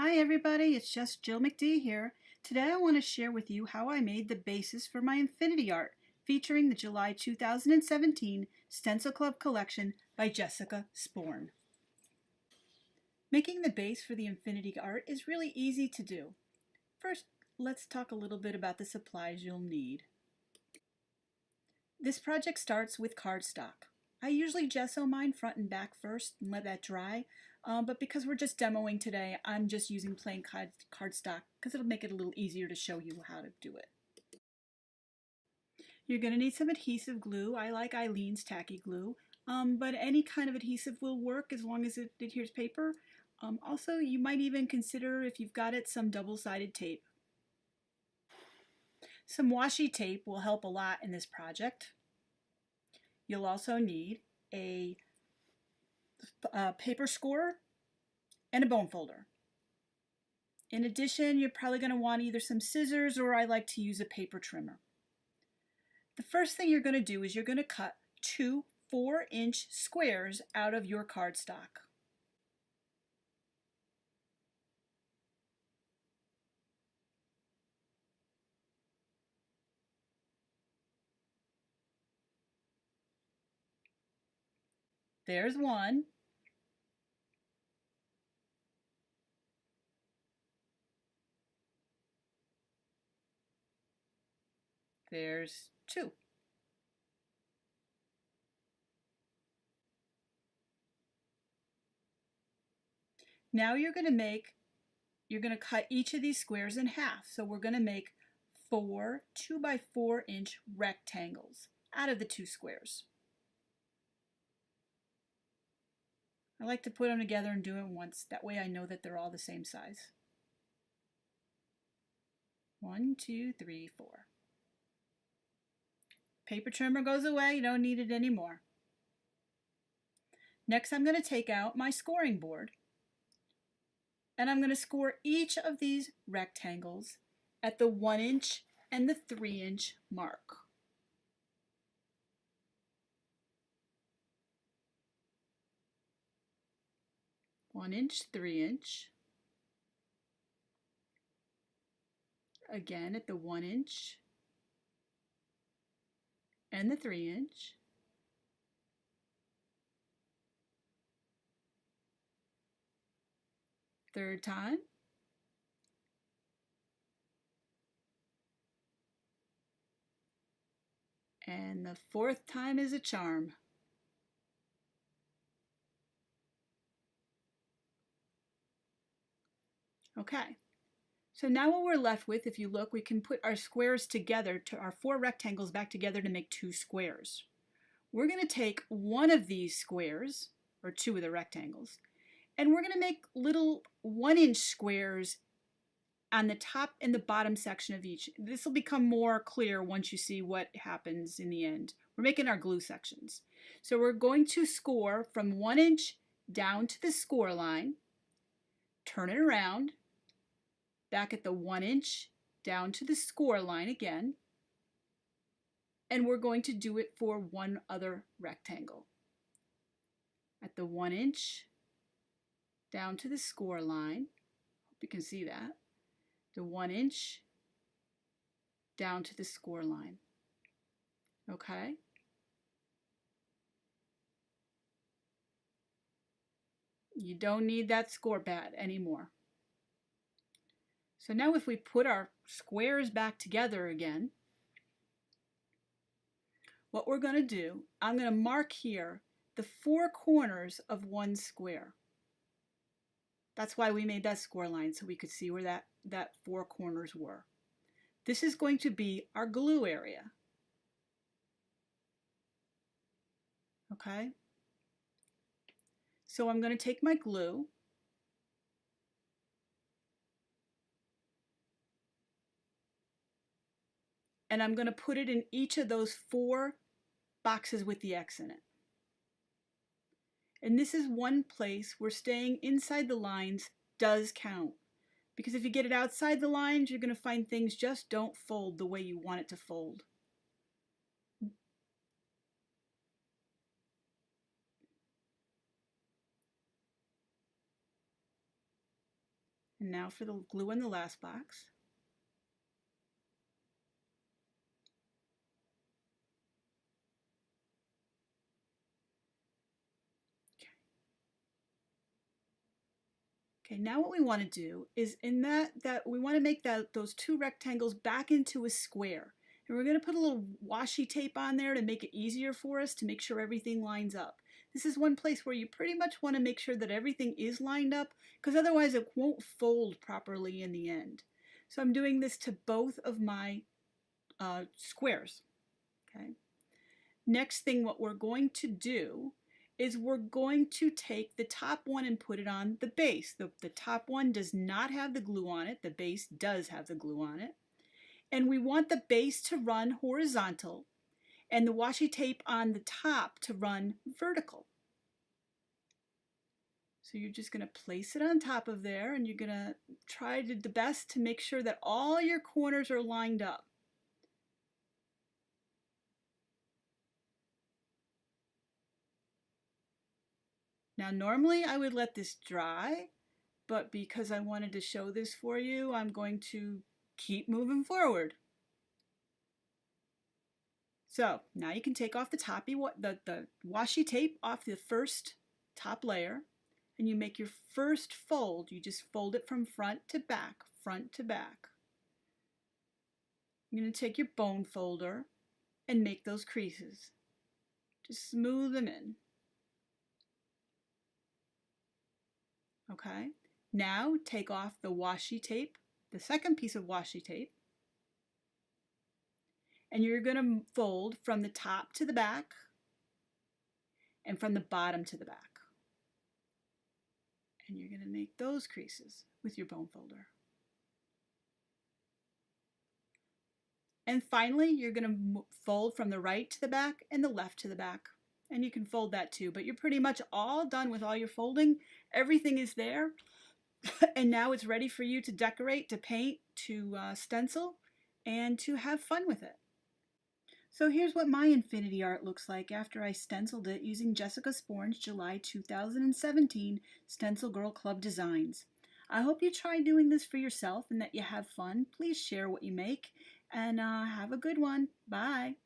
Hi everybody, it's just Jill McD here. Today I want to share with you how I made the basis for my Infinity art featuring the July 2017 Stencil Club collection by Jessica Sporn. Making the base for the Infinity art is really easy to do. First, let's talk a little bit about the supplies you'll need. This project starts with cardstock. I usually gesso mine front and back first and let that dry, but because we're just demoing today, I'm just using plain cardstock because it'll make it a little easier to show you how to do it. You're going to need some adhesive glue. I like Eileen's tacky glue, but any kind of adhesive will work as long as it adheres paper. Also, you might even consider, if you've got it, some double-sided tape. Some washi tape will help a lot in this project. You'll also need a paper score and a bone folder. In addition, you're probably going to want either some scissors or I like to use a paper trimmer. The first thing you're going to do is you're going to cut two 4-inch squares out of your cardstock. There's one. There's two. Now you're going to cut each of these squares in half. So we're going to make 4 2x4-inch rectangles out of the two squares. I like to put them together and do it once. That way I know that they're all the same size. 1, 2, 3, 4. Paper trimmer goes away, you don't need it anymore. Next I'm going to take out my scoring board and I'm going to score each of these rectangles at the 1-inch and the 3-inch mark. One-inch, 3-inch. Again at the 1-inch and the 3-inch. Third time. And the fourth time is a charm. Okay, so now what we're left with, if you look, we can put our squares together, to our 4 rectangles back together to make 2 squares. We're going to take one of these squares, or 2 of the rectangles, and we're going to make little 1-inch squares on the top and the bottom section of each. This will become more clear once you see what happens in the end. We're making our glue sections. So we're going to score from 1 inch down to the score line, turn it around, back at the 1-inch, down to the score line again, and we're going to do it for one other rectangle. At the 1-inch, down to the score line, hope you can see that, the 1-inch, down to the score line. Okay? You don't need that score pad anymore. So now if we put our squares back together again, what we're going to do, I'm going to mark here the 4 corners of one square. That's why we made that score line, so we could see where that 4 corners were. This is going to be our glue area. Okay? So I'm going to take my glue and I'm going to put it in each of those 4 boxes with the X in it. And this is one place where staying inside the lines does count. Because if you get it outside the lines, you're going to find things just don't fold the way you want it to fold. And now for the glue in the last box. Okay, now what we want to do is in that we want to make those two rectangles back into a square. And we're going to put a little washi tape on there to make it easier for us to make sure everything lines up. This is one place where you pretty much want to make sure that everything is lined up, because otherwise it won't fold properly in the end. So I'm doing this to both of my squares. Okay. Next thing what we're going to do is we're going to take the top one and put it on the base. The top one does not have the glue on it. The base does have the glue on it. And we want the base to run horizontal and the washi tape on the top to run vertical. So you're just going to place it on top of there, and you're going to try the best to make sure that all your corners are lined up. Now normally I would let this dry, but because I wanted to show this for you, I'm going to keep moving forward. So now you can take off the washi tape off the first top layer, and you make your first fold. You just fold it from front to back, front to back. You're going to take your bone folder and make those creases. Just smooth them in. Okay, now take off the washi tape, the second piece of washi tape, and you're going to fold from the top to the back and from the bottom to the back. And you're going to make those creases with your bone folder. And finally, you're going to fold from the right to the back and the left to the back. And you can fold that too, but you're pretty much all done with all your folding. Everything is there. And now it's ready for you to decorate, to paint, to stencil, and to have fun with it. So here's what my infinity art looks like after I stenciled it using Jessica Sporn's July 2017 Stencil Girl Club designs. I hope you try doing this for yourself and that you have fun. Please share what you make, and have a good one. Bye.